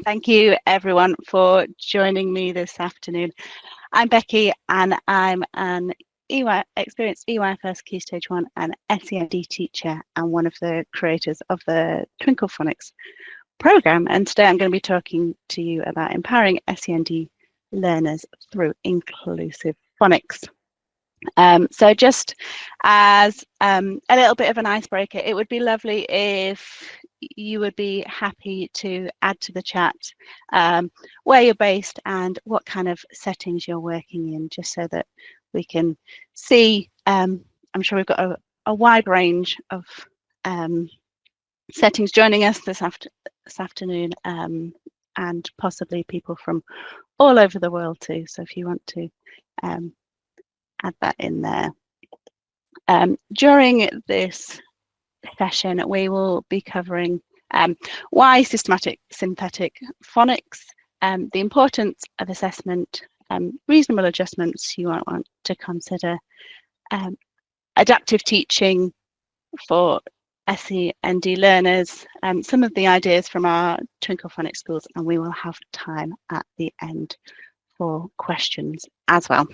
Thank you everyone for joining me this afternoon. I'm Becki and I'm an experienced EYFS Key Stage 1 and SEND teacher and one of the creators of the Twinkl Phonics program. And today I'm going to be talking to you about empowering SEND learners through inclusive phonics. So just as a little bit of an icebreaker, it would be lovely if you would be happy to add to the chat where you're based and what kind of settings you're working in, just so that we can see. I'm sure we've got a wide range of settings joining us this afternoon, and possibly people from all over the world too. So if you want to add that in there. During this session, we will be covering why systematic synthetic phonics, the importance of assessment, reasonable adjustments you might want to consider, adaptive teaching for SEND learners, some of the ideas from our Twinkl Phonics schools, and we will have time at the end for questions as well.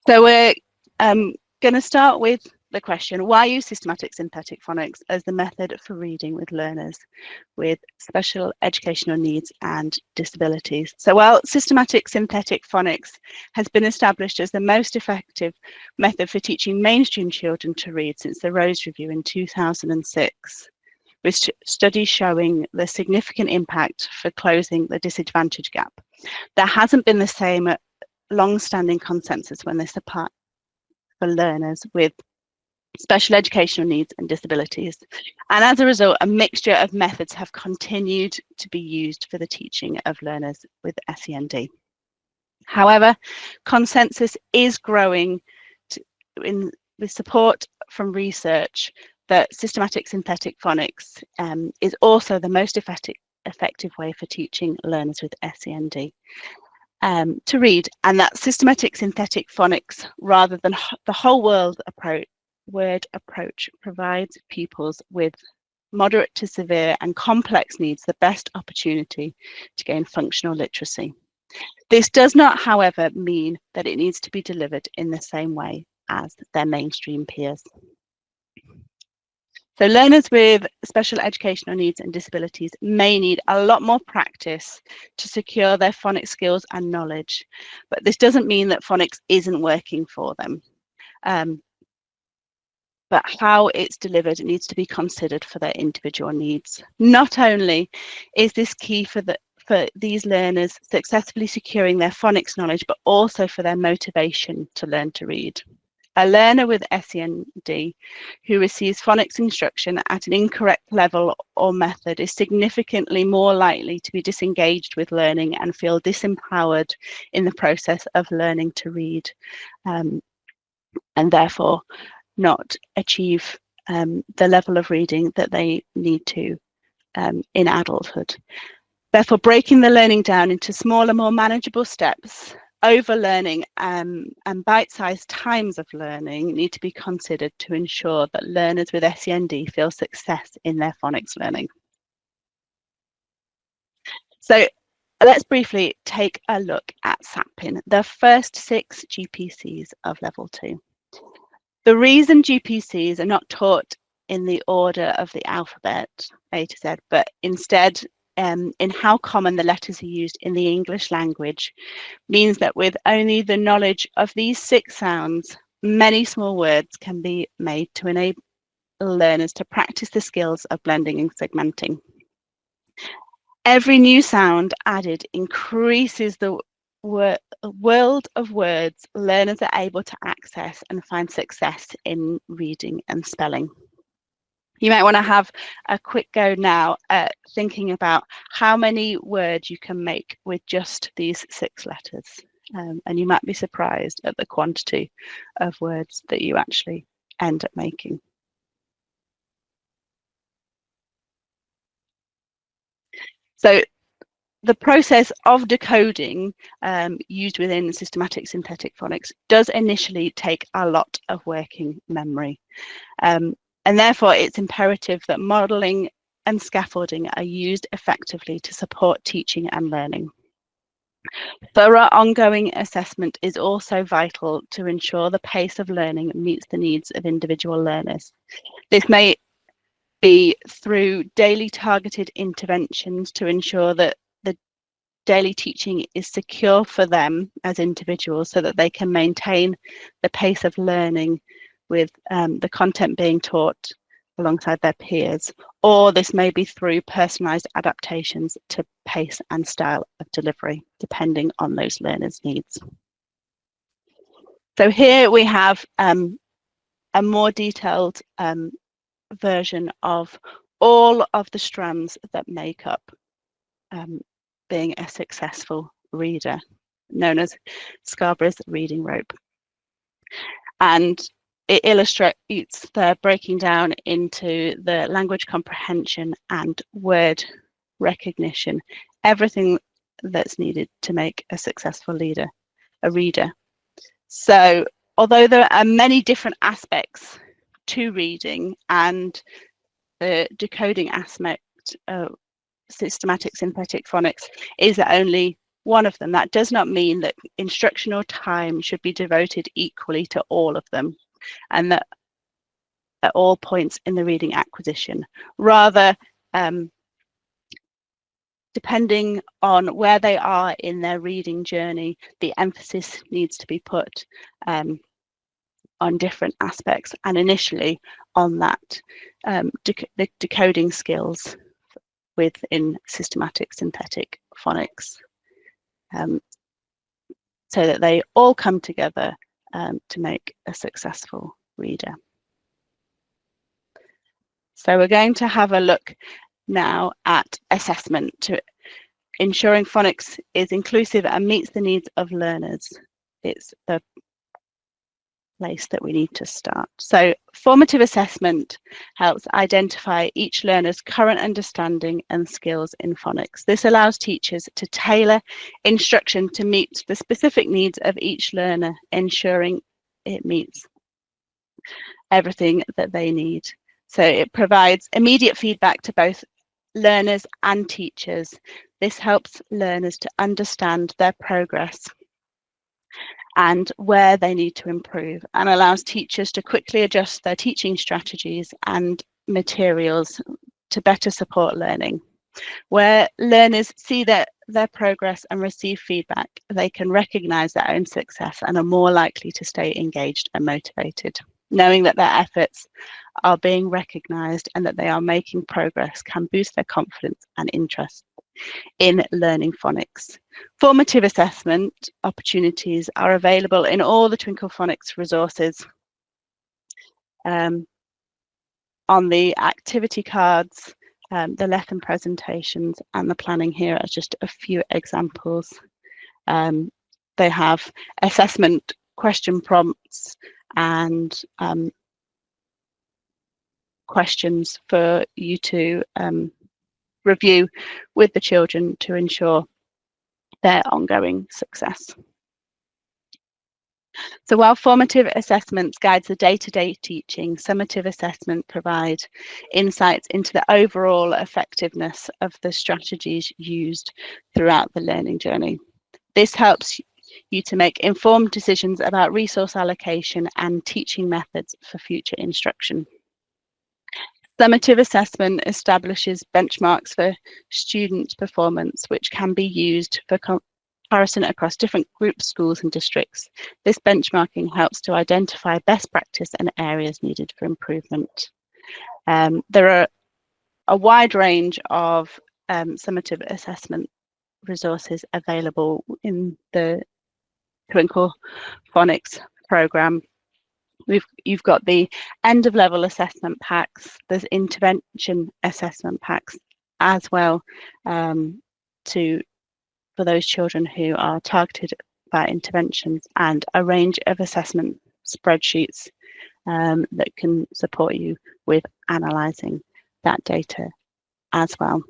So we're going to start with the question, why use systematic synthetic phonics as the method for reading with learners with special educational needs and disabilities? So while systematic synthetic phonics has been established as the most effective method for teaching mainstream children to read since the Rose Review in 2006, with studies showing the significant impact for closing the disadvantage gap, there hasn't been the same long-standing consensus when this applies for learners with special educational needs and disabilities. And as a result, a mixture of methods have continued to be used for the teaching of learners with SEND. However, consensus is growing with support from research that systematic synthetic phonics is also the most effective way for teaching learners with SEND. To read, and that systematic synthetic phonics, rather than the whole word approach, provides pupils with moderate to severe and complex needs the best opportunity to gain functional literacy. This does not, however, mean that it needs to be delivered in the same way as their mainstream peers. So learners with special educational needs and disabilities may need a lot more practice to secure their phonics skills and knowledge, but this doesn't mean that phonics isn't working for them. But how it's delivered needs to be considered for their individual needs. Not only is this key for these learners successfully securing their phonics knowledge, but also for their motivation to learn to read. A learner with SEND who receives phonics instruction at an incorrect level or method is significantly more likely to be disengaged with learning and feel disempowered in the process of learning to read, and therefore not achieve the level of reading that they need to in adulthood. Therefore, breaking the learning down into smaller, more manageable steps, overlearning and bite-sized times of learning need to be considered to ensure that learners with SEND feel success in their phonics learning. So let's briefly take a look at SAPPIN, the first 6 GPCs of level 2. The reason GPCs are not taught in the order of the alphabet, A to Z, but instead in how common the letters are used in the English language, means that with only the knowledge of these 6 sounds, many small words can be made to enable learners to practice the skills of blending and segmenting. Every new sound added increases the world of words learners are able to access and find success in reading and spelling. You might want to have a quick go now at thinking about how many words you can make with just these 6 letters. And you might be surprised at the quantity of words that you actually end up making. So the process of decoding used within systematic synthetic phonics does initially take a lot of working memory. And therefore, it's imperative that modelling and scaffolding are used effectively to support teaching and learning. Thorough ongoing assessment is also vital to ensure the pace of learning meets the needs of individual learners. This may be through daily targeted interventions to ensure that the daily teaching is secure for them as individuals so that they can maintain the pace of learning with the content being taught alongside their peers, or this may be through personalised adaptations to pace and style of delivery, depending on those learners' needs. So here we have a more detailed version of all of the strands that make up being a successful reader, known as Scarborough's reading rope. And it illustrates the breaking down into the language comprehension and word recognition, everything that's needed to make a successful reader. So although there are many different aspects to reading, and the decoding aspect of systematic synthetic phonics is only one of them, that does not mean that instructional time should be devoted equally to all of them, and that at all points in the reading acquisition. Rather, depending on where they are in their reading journey, the emphasis needs to be put on different aspects, and initially on that the decoding skills within systematic synthetic phonics, so that they all come together to make a successful reader. So we're going to have a look now at assessment to ensuring phonics is inclusive and meets the needs of learners. It's the place that we need to start. So formative assessment helps identify each learner's current understanding and skills in phonics. This allows teachers to tailor instruction to meet the specific needs of each learner, ensuring it meets everything that they need. So it provides immediate feedback to both learners and teachers. This helps learners to understand their progress and where they need to improve, and allows teachers to quickly adjust their teaching strategies and materials to better support learning. Where learners see their progress and receive feedback, they can recognise their own success and are more likely to stay engaged and motivated. Knowing that their efforts are being recognised and that they are making progress can boost their confidence and interest in learning phonics. Formative assessment opportunities are available in all the Twinkl Phonics resources. On the activity cards, the lesson presentations and the planning here are just a few examples. They have assessment question prompts and questions for you to review with the children to ensure their ongoing success. So while formative assessments guides the day-to-day teaching, summative assessment provide insights into the overall effectiveness of the strategies used throughout the learning journey. This helps you to make informed decisions about resource allocation and teaching methods for future instruction. Summative assessment establishes benchmarks for student performance, which can be used for comparison across different groups, schools and districts. This benchmarking helps to identify best practice and areas needed for improvement. There are a wide range of summative assessment resources available in the Twinkl Phonics programme. You've got the end of level assessment packs, there's intervention assessment packs as well for those children who are targeted by interventions, and a range of assessment spreadsheets that can support you with analysing that data as well.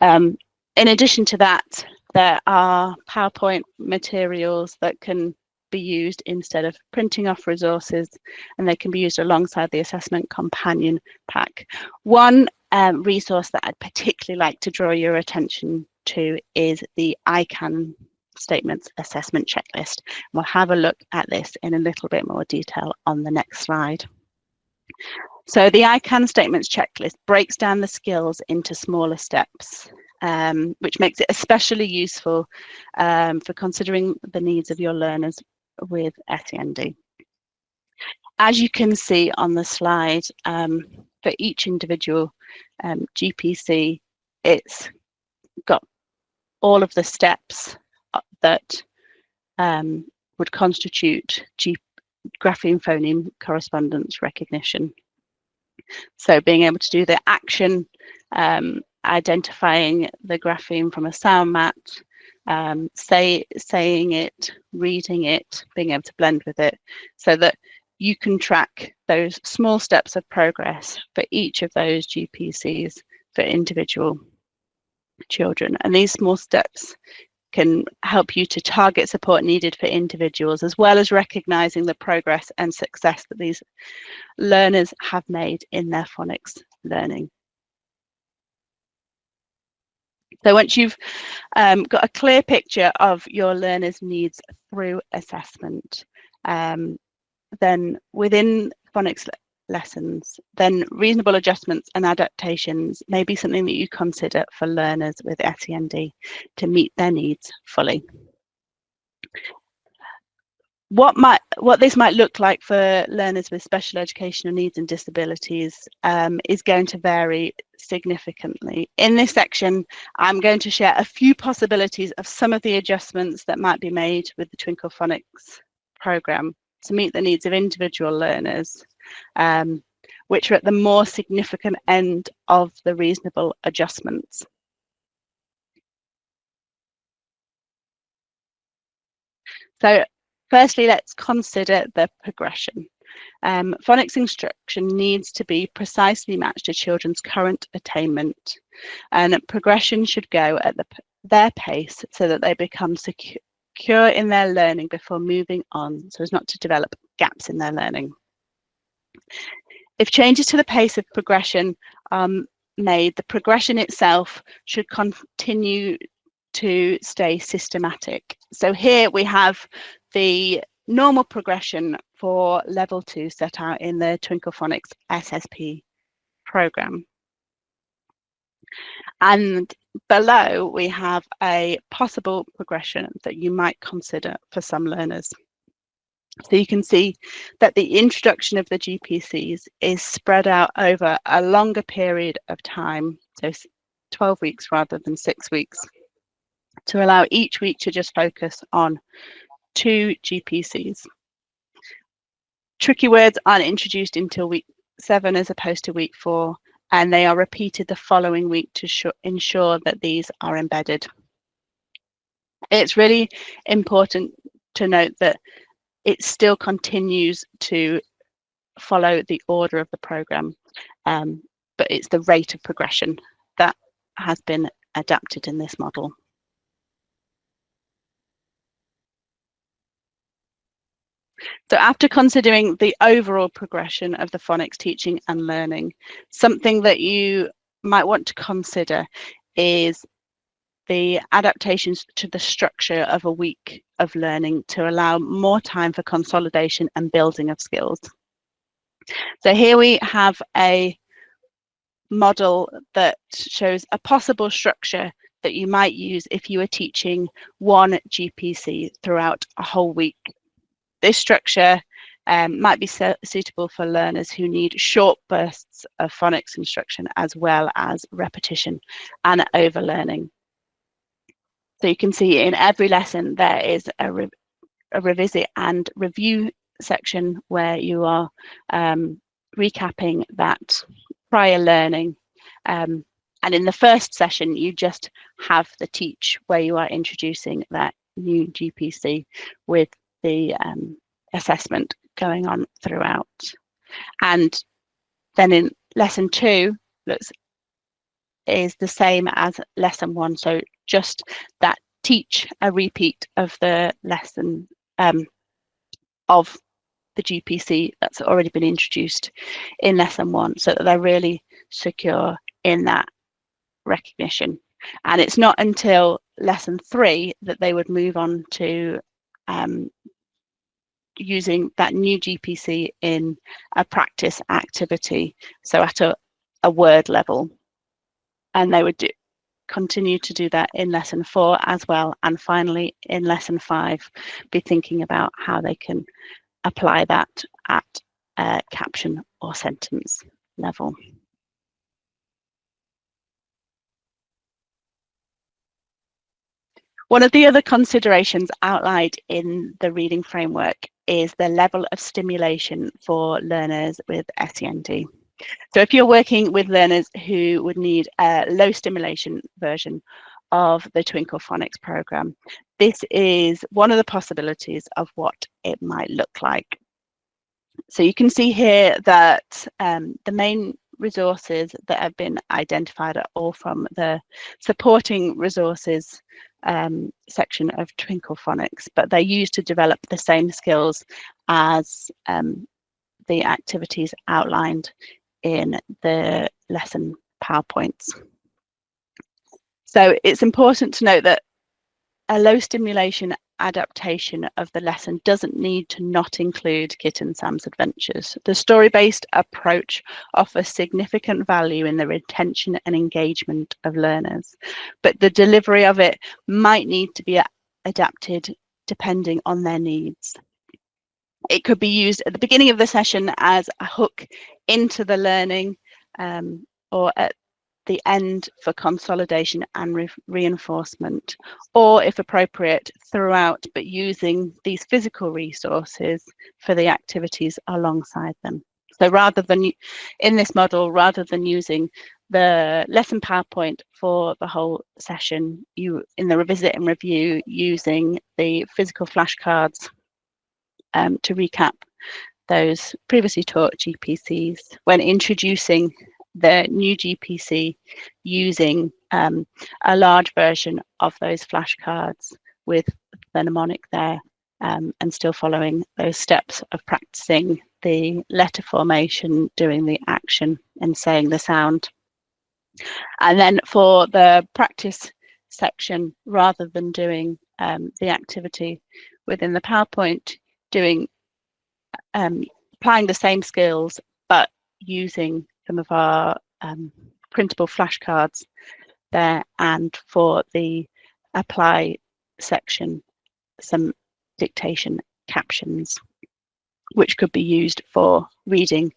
In addition to that, there are PowerPoint materials that can be used instead of printing off resources, and they can be used alongside the assessment companion pack. One resource that I'd particularly like to draw your attention to is the ICANN statements assessment checklist. We'll have a look at this in a little bit more detail on the next slide. So the ICANN statements checklist breaks down the skills into smaller steps, which makes it especially useful for considering the needs of your learners with SEND. As you can see on the slide, for each individual GPC, it's got all of the steps that would constitute grapheme phoneme correspondence recognition. So being able to do the action, identifying the grapheme from a sound mat, saying it, reading it, being able to blend with it, so that you can track those small steps of progress for each of those GPCs for individual children. And these small steps can help you to target support needed for individuals, as well as recognizing the progress and success that these learners have made in their phonics learning. So once you've got a clear picture of your learners' needs through assessment, then within phonics lessons, then reasonable adjustments and adaptations may be something that you consider for learners with SEND to meet their needs fully. What this might look like for learners with special educational needs and disabilities is going to vary significantly. In this section, I'm going to share a few possibilities of some of the adjustments that might be made with the Twinkl Phonics programme to meet the needs of individual learners, which are at the more significant end of the reasonable adjustments. So firstly, let's consider the progression. Phonics instruction needs to be precisely matched to children's current attainment, and progression should go at their pace so that they become secure in their learning before moving on, so as not to develop gaps in their learning. If changes to the pace of progression are made, the progression itself should continue to stay systematic. So here we have the normal progression for level 2 set out in the Twinkl Phonics SSP program. And below we have a possible progression that you might consider for some learners. So you can see that the introduction of the GPCs is spread out over a longer period of time, so 12 weeks rather than 6 weeks, to allow each week to just focus on 2 GPCs. Tricky words aren't introduced until week 7 as opposed to week 4, and they are repeated the following week to ensure that these are embedded. It's really important to note that it still continues to follow the order of the programme, but it's the rate of progression that has been adapted in this model. So after considering the overall progression of the phonics teaching and learning, something that you might want to consider is the adaptations to the structure of a week of learning to allow more time for consolidation and building of skills. So here we have a model that shows a possible structure that you might use if you were teaching 1 GPC throughout a whole week. This structure might be suitable for learners who need short bursts of phonics instruction as well as repetition and overlearning. So you can see in every lesson there is a revisit and review section where you are recapping that prior learning. And in the first session, you just have the teach where you are introducing that new GPC with the assessment going on throughout. And then in lesson 2 is the same as lesson 1, so just that teach a repeat of the lesson of the GPC that's already been introduced in lesson 1, so that they're really secure in that recognition. And it's not until lesson 3 that they would move on to using that new GPC in a practice activity, so at a word level. And they would continue to do that in lesson 4 as well. And finally, in lesson 5, be thinking about how they can apply that at a caption or sentence level. One of the other considerations outlined in the reading framework is the level of stimulation for learners with SEND. So if you're working with learners who would need a low stimulation version of the Twinkl Phonics program, this is one of the possibilities of what it might look like. So you can see here that the main resources that have been identified are all from the supporting resources section of Twinkl Phonics, but they're used to develop the same skills as the activities outlined in the lesson PowerPoints. So it's important to note that a low stimulation adaptation of the lesson doesn't need to not include Kit and Sam's adventures. The story-based approach offers significant value in the retention and engagement of learners, but the delivery of it might need to be adapted depending on their needs. It could be used at the beginning of the session as a hook into the learning, or at the end for consolidation and reinforcement, or if appropriate throughout, but using these physical resources for the activities alongside them. So rather than, in this model, rather than using the lesson PowerPoint for the whole session, you, in the revisit and review, using the physical flashcards to recap those previously taught GPCs when introducing the new GPC, using a large version of those flashcards with the mnemonic there, and still following those steps of practicing the letter formation, doing the action and saying the sound. And then for the practice section, rather than doing the activity within the PowerPoint, doing applying the same skills, but using some of our printable flashcards there, and for the apply section, some dictation captions, which could be used for reading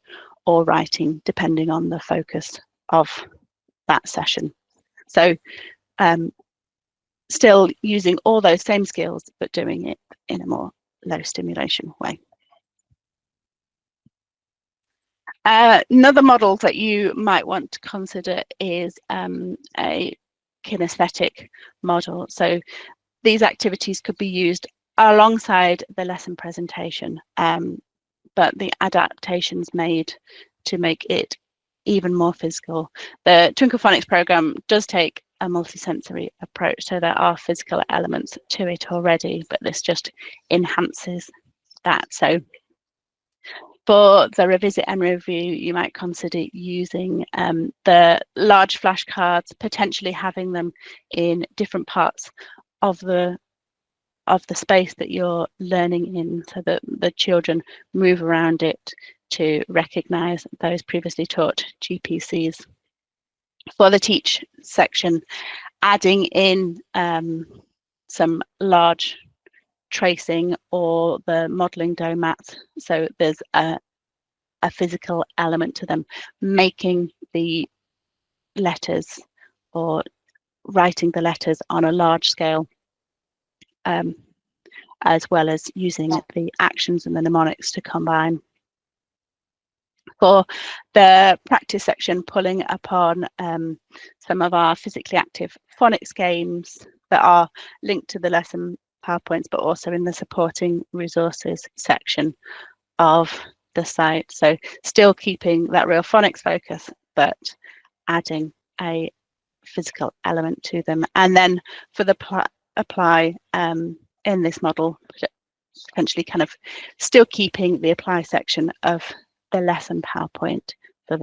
or writing, depending on the focus of that session. So still using all those same skills, but doing it in a more low stimulation way. Another model that you might want to consider is a kinesthetic model. So these activities could be used alongside the lesson presentation, but the adaptations made to make it even more physical. The Twinkl Phonics program does take a multisensory approach, so there are physical elements to it already, but this just enhances that. So for the revisit and review, you might consider using the large flashcards, potentially having them in different parts of the space that you're learning in, so that the children move around it to recognise those previously taught GPCs. For the teach section, adding in some large tracing or the modelling dough mat, so there's a physical element to them, making the letters or writing the letters on a large scale, as well as using the actions and the mnemonics to combine. For the practice section, pulling upon some of our physically active phonics games that are linked to the lesson PowerPoints, but also in the supporting resources section of the site. So still keeping that real phonics focus, but adding a physical element to them. And then for the apply in this model, potentially kind of still keeping the apply section of the lesson PowerPoint for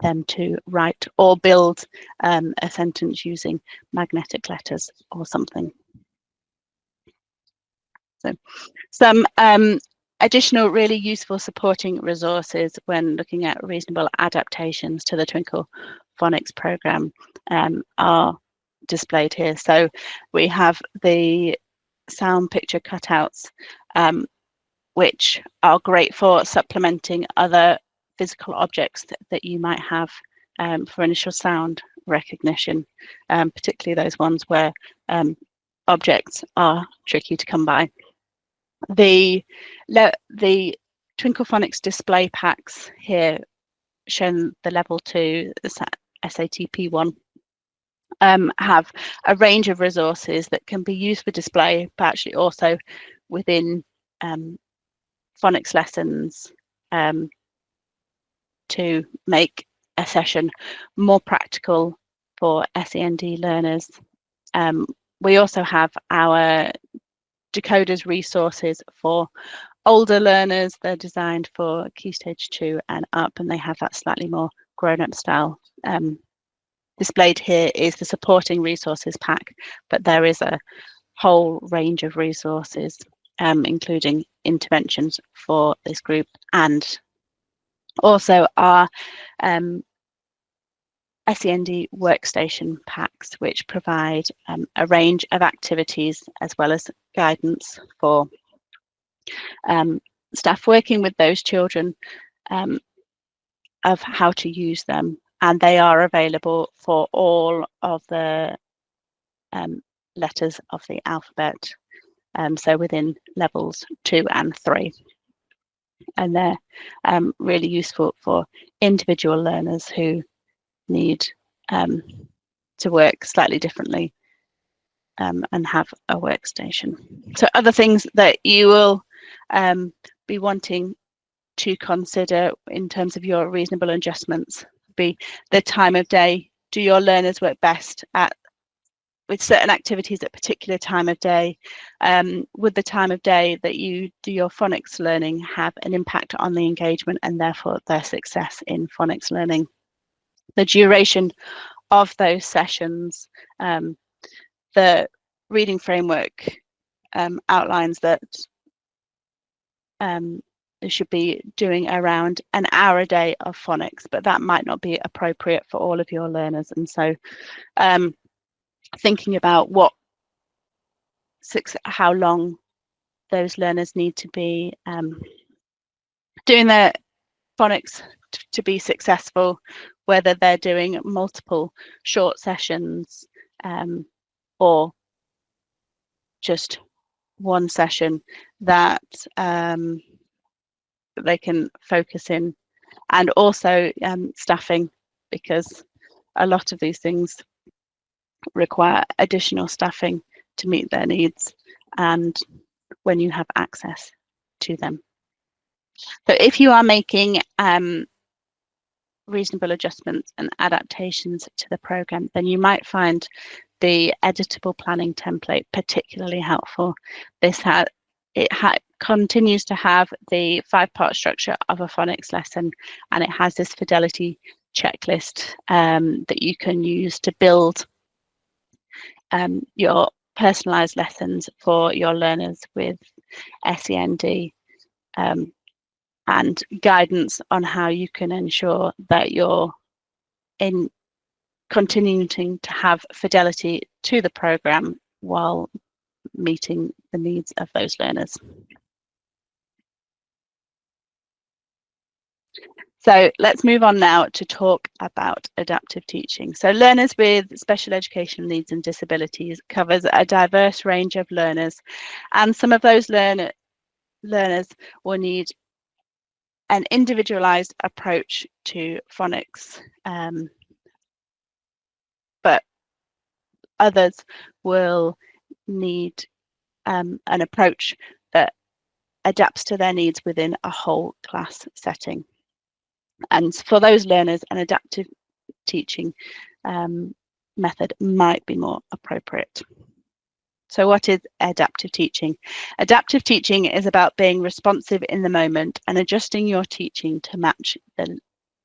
them to write or build a sentence using magnetic letters or something. So some additional really useful supporting resources when looking at reasonable adaptations to the Twinkl Phonics program are displayed here. So we have the sound picture cutouts, which are great for supplementing other physical objects that you might have for initial sound recognition, particularly those ones where objects are tricky to come by. The Twinkl Phonics display packs here, shown the level 2, the SATP1, have a range of resources that can be used for display, but actually also within phonics lessons to make a session more practical for SEND learners. We also have our decoders resources for older learners. They're designed for Key Stage 2 and up, and they have that slightly more grown-up style. Displayed here is the supporting resources pack, but there is a whole range of resources, including interventions for this group, and also our SEND workstation packs, which provide a range of activities as well as guidance for staff working with those children of how to use them, and they are available for all of the letters of the alphabet, so within levels 2 and 3, and they're really useful for individual learners who need to work slightly differently and have a workstation. So other things that you will be wanting to consider in terms of your reasonable adjustments be the time of day. Do your learners work best with certain activities at a particular time of day? Would the time of day that you do your phonics learning have an impact on the engagement and therefore their success in phonics learning? The duration of those sessions. The reading framework outlines that they should be doing around an hour a day of phonics, but that might not be appropriate for all of your learners. And so thinking about how long those learners need to be doing their phonics to be successful, whether they're doing multiple short sessions or just one session that they can focus in, and also staffing, because a lot of these things require additional staffing to meet their needs and when you have access to them. So if you are making reasonable adjustments and adaptations to the program, then you might find the editable planning template particularly helpful. It continues to have the 5-part structure of a phonics lesson, and it has this fidelity checklist that you can use to build your personalised lessons for your learners with SEND, and guidance on how you can ensure that you're continuing to have fidelity to the program while meeting the needs of those learners. So let's move on now to talk about adaptive teaching. So learners with special educational needs and disabilities covers a diverse range of learners, and some of those learners will need an individualized approach to phonics, but others will need an approach that adapts to their needs within a whole class setting. And for those learners, an adaptive teaching method might be more appropriate. So what is adaptive teaching? Adaptive teaching is about being responsive in the moment and adjusting your teaching to match the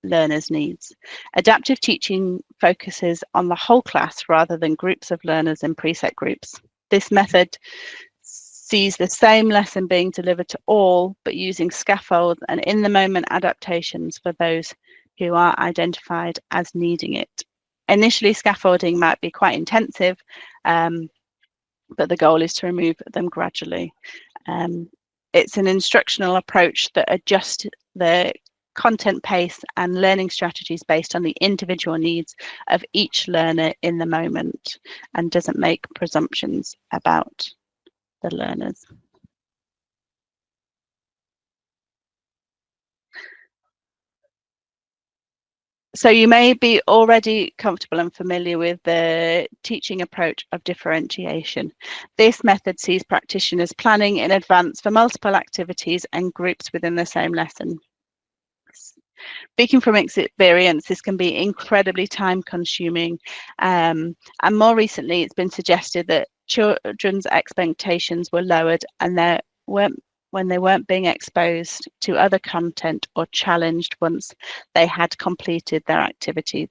learners' needs. Adaptive teaching focuses on the whole class rather than groups of learners in preset groups. This method sees the same lesson being delivered to all, but using scaffolds and in-the-moment adaptations for those who are identified as needing it. Initially, scaffolding might be quite intensive, but the goal is to remove them gradually. It's an instructional approach that adjusts the content pace and learning strategies based on the individual needs of each learner in the moment and doesn't make presumptions about the learners. So you may be already comfortable and familiar with the teaching approach of differentiation. This method sees practitioners planning in advance for multiple activities and groups within the same lesson. Speaking from experience, this can be incredibly time consuming, and more recently it's been suggested that children's expectations were lowered and when they weren't being exposed to other content or challenged once they had completed their activities.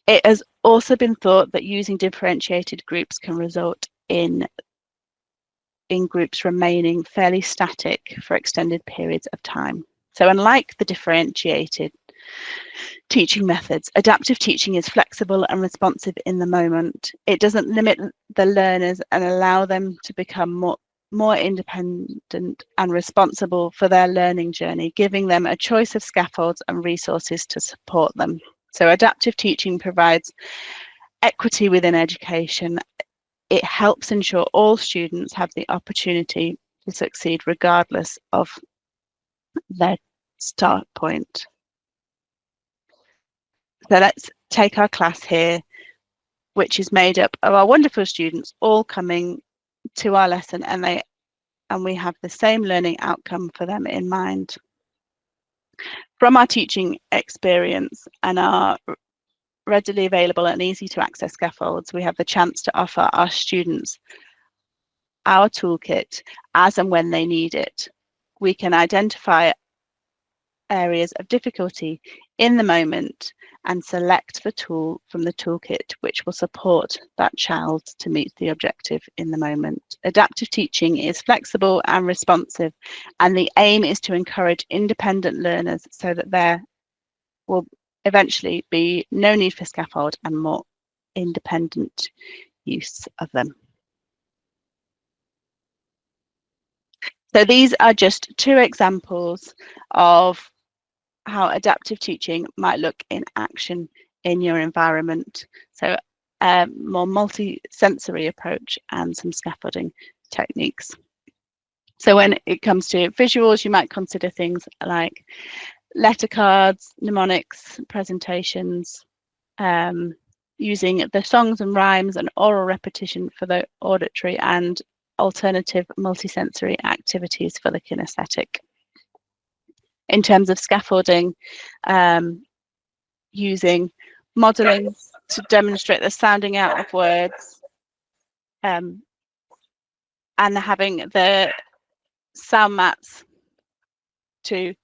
It has also been thought that using differentiated groups can result in groups remaining fairly static for extended periods of time. So unlike the differentiated teaching methods, adaptive teaching is flexible and responsive in the moment. It doesn't limit the learners and allow them to become more independent and responsible for their learning journey, giving them a choice of scaffolds and resources to support them. So adaptive teaching provides equity within education. It helps ensure all students have the opportunity to succeed regardless of their start point. So let's take our class here, which is made up of our wonderful students all coming to our lesson, and we have the same learning outcome for them in mind. From our teaching experience and our readily available and easy to access scaffolds, we have the chance to offer our students our toolkit as and when they need it. We can identify areas of difficulty in the moment and select the tool from the toolkit which will support that child to meet the objective in the moment. Adaptive teaching is flexible and responsive, and the aim is to encourage independent learners so that there will eventually be no need for scaffold and more independent use of them. So these are just two examples of how adaptive teaching might look in action in your environment. So a more multi-sensory approach and some scaffolding techniques. So when it comes to visuals, you might consider things like letter cards, mnemonics, presentations, using the songs and rhymes and oral repetition for the auditory, and alternative multisensory activities for the kinesthetic. In terms of scaffolding, using modelling to demonstrate the sounding out of words, and having the sound mats to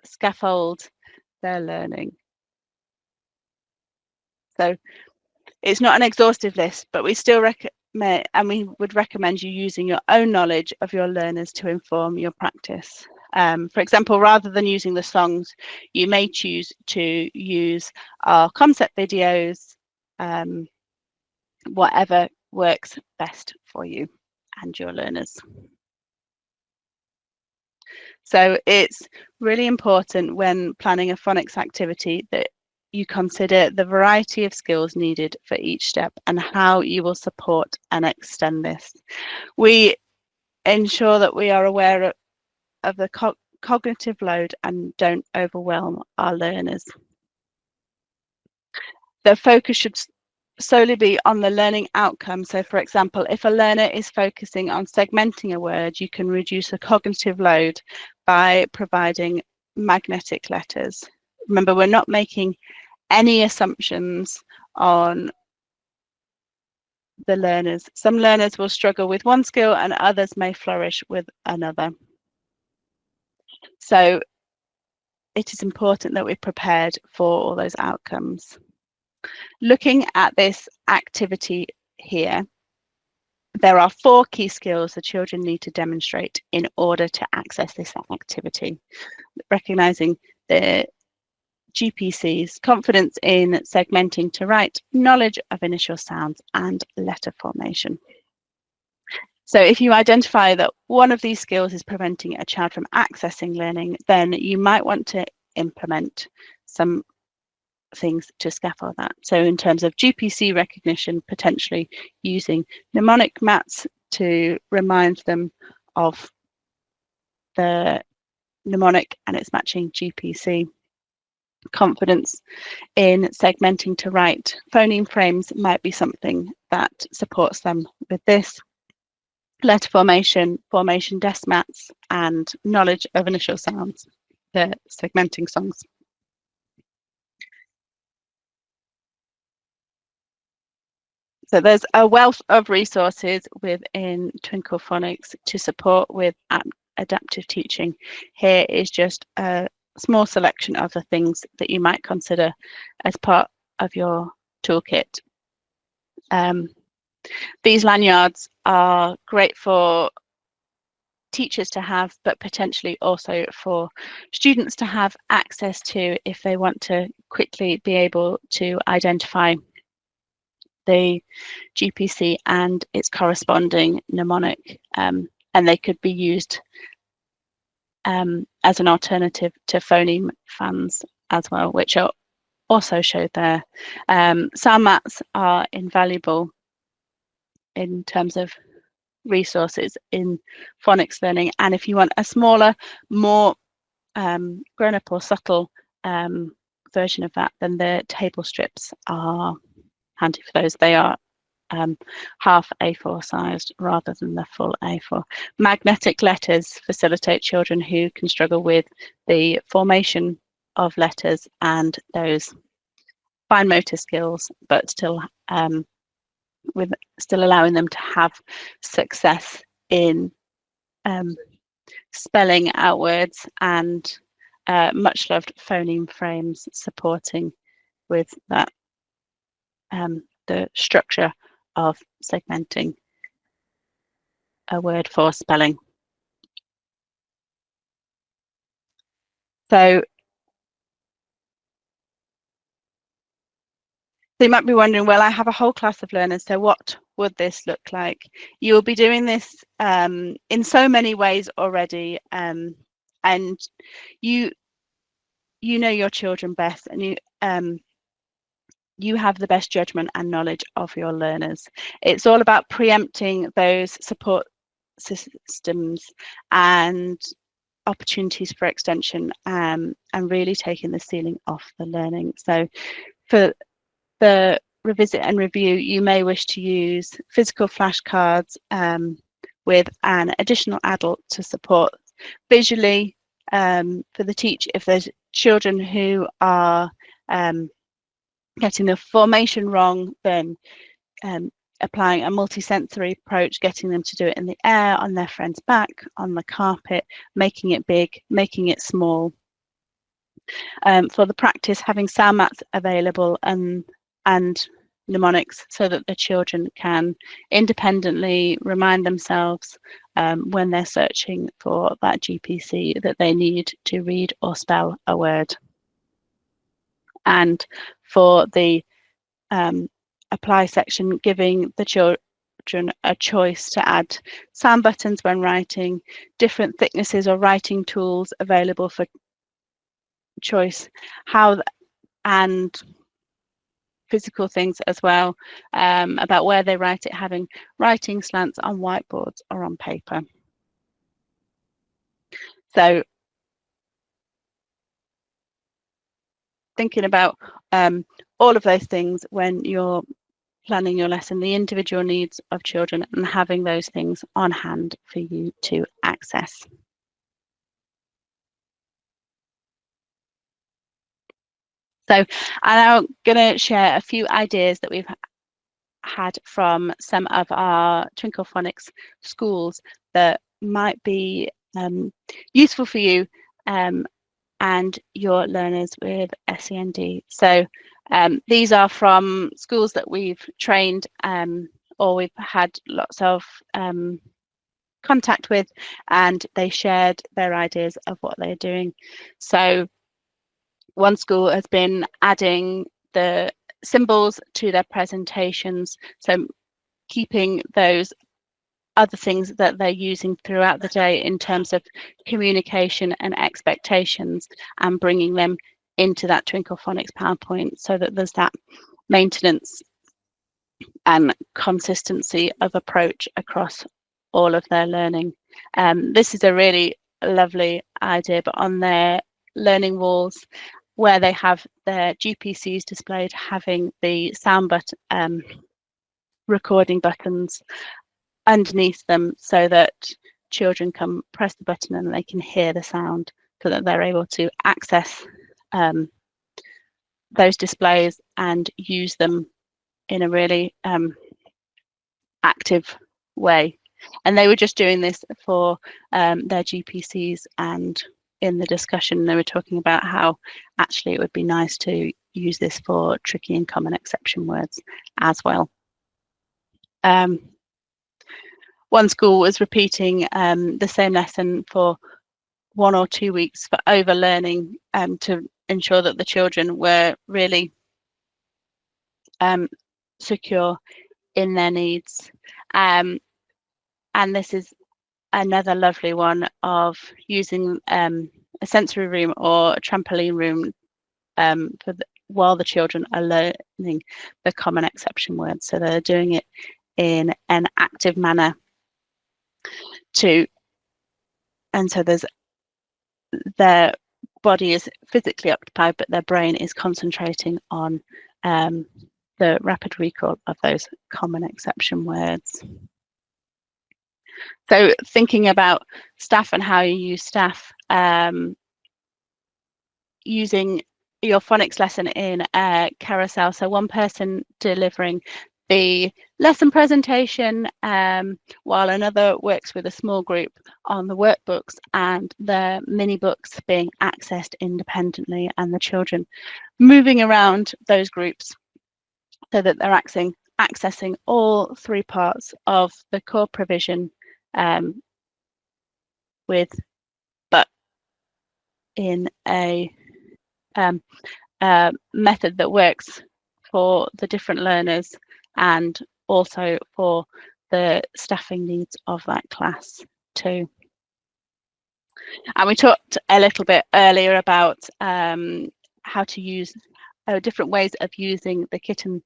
scaffold their learning. So it's not an exhaustive list, but we still recommend, and we would recommend you using your own knowledge of your learners to inform your practice. For example, rather than using the songs, you may choose to use our concept videos, whatever works best for you and your learners. So it's really important when planning a phonics activity that you consider the variety of skills needed for each step and how you will support and extend this. We ensure that we are aware of the cognitive load and don't overwhelm our learners. The focus should solely be on the learning outcome. So for example, if a learner is focusing on segmenting a word, you can reduce the cognitive load by providing magnetic letters. Remember, we're not making any assumptions on the learners. Some learners will struggle with one skill and others may flourish with another. So it is important that we're prepared for all those outcomes. Looking at this activity here, there are 4 key skills the children need to demonstrate in order to access this activity. Recognizing the GPCs, confidence in segmenting to write, knowledge of initial sounds, and letter formation. So if you identify that one of these skills is preventing a child from accessing learning, then you might want to implement some things to scaffold that. So in terms of GPC recognition, potentially using mnemonic mats to remind them of the mnemonic and its matching GPC. Confidence in segmenting to write. Phoneme frames might be something that supports them with this. Letter formation, formation desk mats, and knowledge of initial sounds, the segmenting songs. So there's a wealth of resources within Twinkl Phonics to support with adaptive teaching. Here is just a small selection of the things that you might consider as part of your toolkit. These lanyards are great for teachers to have, but potentially also for students to have access to if they want to quickly be able to identify the GPC and its corresponding mnemonic, and they could be used as an alternative to phoneme fans as well, which are also showed there. Sound mats are invaluable in terms of resources in phonics learning, and if you want a smaller, more grown-up or subtle version of that, then the table strips are handy for those. They are half A4 sized rather than the full A4. Magnetic letters facilitate children who can struggle with the formation of letters and those fine motor skills, but still allowing them to have success in spelling out words, and much loved phoneme frames supporting with that the structure of segmenting a word for spelling. So you might be wondering, well, I have a whole class of learners, so what would this look like? You will be doing this in so many ways already, and you know your children best, and you have the best judgment and knowledge of your learners. It's all about preempting those support systems and opportunities for extension, and really taking the ceiling off the learning. So for the revisit and review, you may wish to use physical flashcards with an additional adult to support visually for the teacher. If there's children who are getting the formation wrong, then applying a multisensory approach, getting them to do it in the air, on their friend's back, on the carpet, making it big, making it small. For the practice, having sound mats available and mnemonics so that the children can independently remind themselves when they're searching for that GPC that they need to read or spell a word. And for the apply section, giving the children a choice to add sound buttons when writing, different thicknesses or writing tools available for choice, and physical things as well, about where they write it, having writing slants on whiteboards or on paper. So thinking about all of those things when you're planning your lesson, the individual needs of children, and having those things on hand for you to access. So I'm now going to share a few ideas that we've had from some of our Twinkl Phonics schools that might be useful for you and your learners with SEND. So these are from schools that we've trained or we've had lots of contact with, and they shared their ideas of what they're doing. So one school has been adding the symbols to their presentations, so keeping those other things that they're using throughout the day in terms of communication and expectations, and bringing them into that Twinkl Phonics PowerPoint, so that there's that maintenance and consistency of approach across all of their learning. This is a really lovely idea, but on their learning walls where they have their GPCs displayed, having the sound button, recording buttons underneath them, so that children can press the button and they can hear the sound, so that they're able to access those displays and use them in a really active way. And they were just doing this for their GPCs, and in the discussion they were talking about how actually it would be nice to use this for tricky and common exception words as well. One school was repeating the same lesson for 1 or 2 weeks for overlearning, to ensure that the children were really secure in their needs. And this is another lovely one of using a sensory room or a trampoline room while the children are learning the common exception words. So they're doing it in an active manner and so their body is physically occupied, but their brain is concentrating on the rapid recall of those common exception words. So thinking about staff and how you use staff, using your phonics lesson in a carousel, so one person delivering the lesson presentation while another works with a small group on the workbooks, and the mini books being accessed independently, and the children moving around those groups so that they're accessing all 3 parts of the core provision but in a method that works for the different learners and also for the staffing needs of that class too. And we talked a little bit earlier about how to use different ways of using the Kit and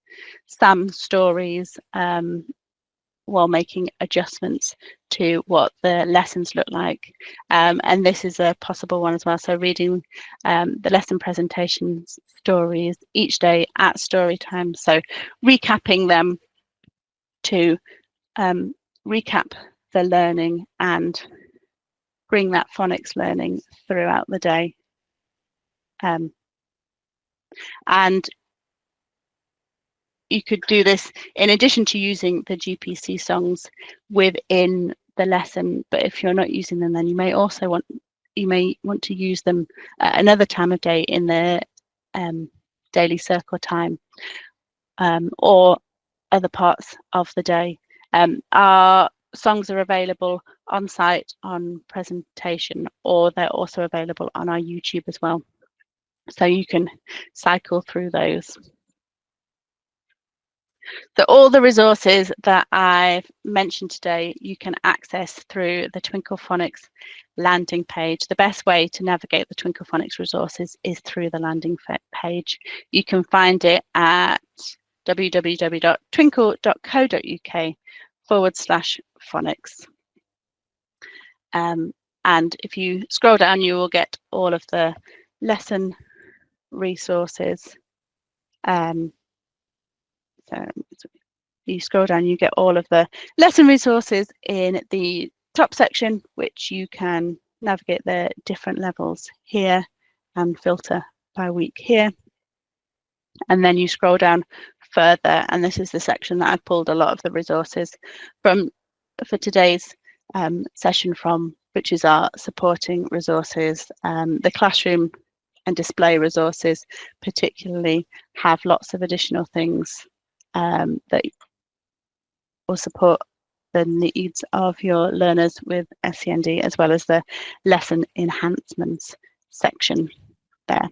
Sam stories while making adjustments to what the lessons look like. And this is a possible one as well. So reading the lesson presentations stories each day at story time. So recapping them to recap the learning and bring that phonics learning throughout the day. And you could do this in addition to using the GPC songs within the lesson, but if you're not using them, then you may want to use them at another time of day in the daily circle time or other parts of the day. Our songs are available on site on presentation, or they're also available on our YouTube as well, so you can cycle through those. So all the resources that I've mentioned today, you can access through the Twinkl Phonics landing page. The best way to navigate the Twinkl Phonics resources is through the landing page. You can find it at www.twinkl.co.uk/phonics. And if you scroll down, you will get all of the lesson resources. So you scroll down, you get all of the lesson resources in the top section, which you can navigate the different levels here and filter by week here. And then you scroll down further, and this is the section that I've pulled a lot of the resources from for today's session from which is our supporting resources. The classroom and display resources particularly have lots of additional things that will support the needs of your learners with SEND, as well as the lesson enhancements section there.